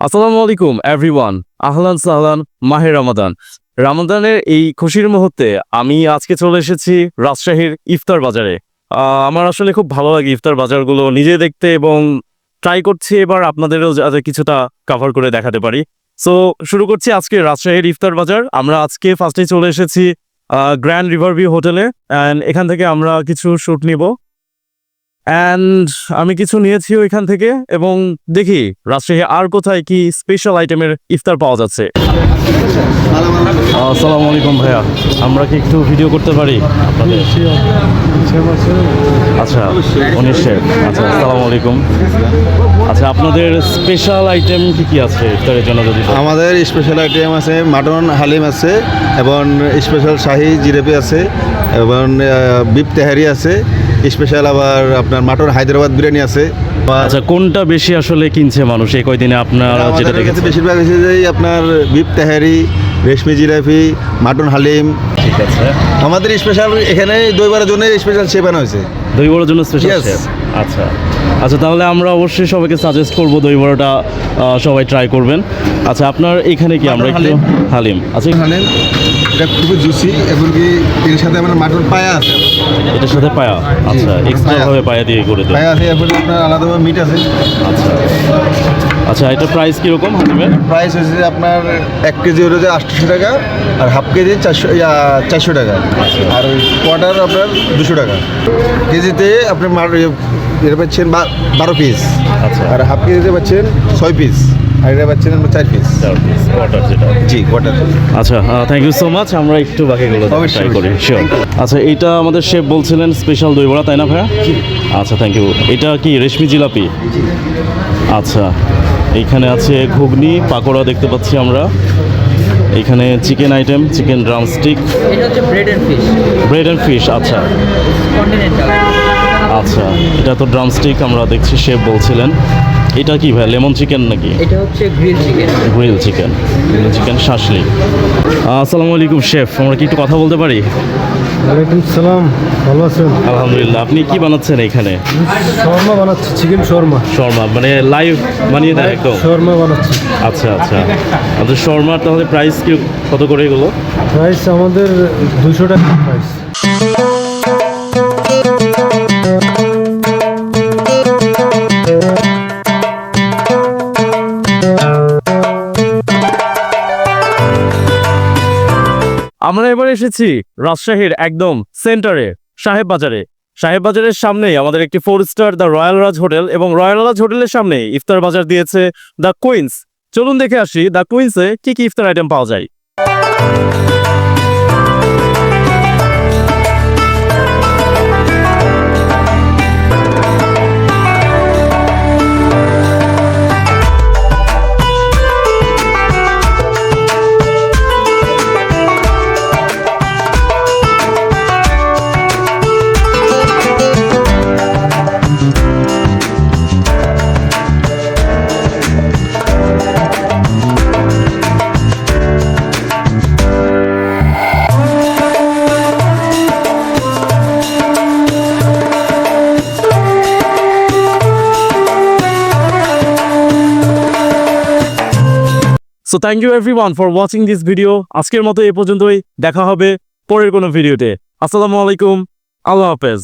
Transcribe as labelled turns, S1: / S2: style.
S1: আসসালামু আলাইকুম এভরিওয়ান। আহলান সাহলান, মাহে রমাদান। রমাদানের এই খুশির মুহূর্তে আমি আজকে চলে এসেছি রাজশাহীর ইফতার বাজারে। আমার আসলে খুব ভালো লাগে ইফতার বাজারগুলো নিজে দেখতে এবং ট্রাই করছি এবার আপনাদেরও যাতে কিছুটা কভার করে দেখাতে পারি। সো শুরু করছি আজকে রাজশাহীর ইফতার বাজার। আমরা আজকে ফার্স্টে চলে এসেছি গ্র্যান্ড রিভারভিউ হোটেলে, অ্যান্ড এখান থেকে আমরা কিছু শ্যুট নিব। অ্যান্ড আমি কিছু নিয়েছি ওইখান থেকে, এবং দেখি রাজশাহী আর কোথায় কি স্পেশাল আইটেমের ইফতার পাওয়া যাচ্ছে। আসসালামু আলাইকুম ভাইয়া, আমরা কি একটু ভিডিও করতে পারি আপনাদের? আচ্ছা, উনিশ শেফ। আচ্ছা, আসসালামু আলাইকুম। আচ্ছা, আপনাদের স্পেশাল আইটেম কি কি আছে ইফতারের জন্য? যদি
S2: আমাদের স্পেশাল আইটেম আছে মাটন হালিম আছে, এবং স্পেশাল শাহি জিরেপি আছে, এবং বিফ তেহারি আছে, স্পেশাল আবার আপনার মাটন হায়দ্রাবাদ বিরিয়ানি আছে।
S1: আচ্ছা, কোনটা বেশি আসলে কিনছে মানুষ এই কয়দিনে আপনারা যেটা দেখেছেন?
S2: বেশিরভাগ হচ্ছে যে আপনার বিফ তেহারি, রেশমি জিরাপি, মাটন হালিম।
S1: ঠিক আছে।
S2: আমাদের স্পেশাল এখানে দই বড়ার জন্য স্পেশাল শেপ আনা হয়েছে।
S1: দই বড়ার জন্য স্পেশাল
S2: Yes.
S1: শেফ। আচ্ছা আচ্ছা, তাহলে আমরা অবশ্যই সবাইকে সাজেস্ট করব দই বড়াটা সবাই ট্রাই করবেন। আচ্ছা, আপনার এখানে কি আমরা একটু হালিম। আচ্ছা,
S2: হালিম এটা খুবই জুসি, এবং কি এর সাথে আমার মাটন পায়া আছে।
S1: এটার সাথে পায়া। আচ্ছা, এক্সট্রা ভাবে পায়া দিয়ে করে দেন।
S2: পায়া আছে, এরপরে আপনার আলাদাভাবে মিট আছে।
S1: আচ্ছা আচ্ছা, এটা প্রাইস কীরকম হালিমের?
S2: প্রাইস হচ্ছে আপনার 1 কেজি হচ্ছে 800 টাকা, আর হাফ কেজি 400 টাকা, আর ওই কোয়ার্টার আপনার 200 টাকা। কেজিতে আপনি এটা পাচ্ছেন 12 পিস,
S1: আচ্ছা,
S2: আর হাফ কেজিতে পাচ্ছেন 6 পিস, আর এটা পাচ্ছেন 4 পিস।
S1: কোয়ার্টার যেটা।
S2: জি, কোয়ার্টার।
S1: আচ্ছা, থ্যাংক ইউ সো মাচ। আমরা একটু বাকিগুলো ট্রাই করি। শিওর। আচ্ছা, এইটা আমাদের শেফ বলছিলেন স্পেশাল দই বড়া, তাই না ভাইয়া? আচ্ছা, থ্যাংক ইউ। এটা কি রেশমি জিলাপি? আচ্ছা, এইখানে আছে ঘুগনি, পাকোড়া দেখতে পাচ্ছি আমরা। এখানে চিকেন আইটেম, চিকেন ড্রামস্টিক।
S3: এটা হচ্ছে bread and fish.
S1: Bread and fish. আচ্ছা
S3: কন্টিনেন্টাল।
S1: আচ্ছা, এটা তো ড্রামস্টিক আমরা দেখছি শেফ বলছিলেন। এটা কি ভাই, লেমন চিকেন নাকি?
S3: এটা হচ্ছে grill chicken.
S1: Grill chicken, grill chicken shashlik. আসসালামু আলাইকুম শেফ, আমরা কি একটু কথা বলতে পারি?
S4: ওয়ালাইকুম সালাম, ভালো আছেন?
S1: আলহামদুলিল্লাহ। আপনি কি বানাচ্ছেন এখানে?
S4: শর্মা বানাচ্ছি, চিকেন শর্মা।
S1: শর্মা মানে লাইভ বানিয়ে দেয় একদম?
S4: শর্মা বানাচ্ছি।
S1: আচ্ছা আচ্ছা, আমাদের শর্মার তাহলে প্রাইস কি কত করে এগুলো?
S4: প্রাইস আমাদের 200 টাকা প্রাইস।
S1: আমরা এবার এসেছি রাজশাহীর একদম সেন্টারে, সাহেব বাজারে। সাহেব বাজারের সামনেই আমাদের একটি 4 star the royal Raj hotel, এবং রয়্যাল রাজ হোটেলের সামনে ইফতার বাজার দিয়েছে দ্য কুইন্স। চলুন দেখে আসি দ্য কুইন্সে কি কি ইফতার আইটেম পাওয়া যায়। So thank you everyone for watching this video. আজকের মতো এ পর্যন্তই, দেখা হবে পরের কোনো ভিডিওতে। আসসালামু আলাইকুম, আল্লাহ হাফেজ।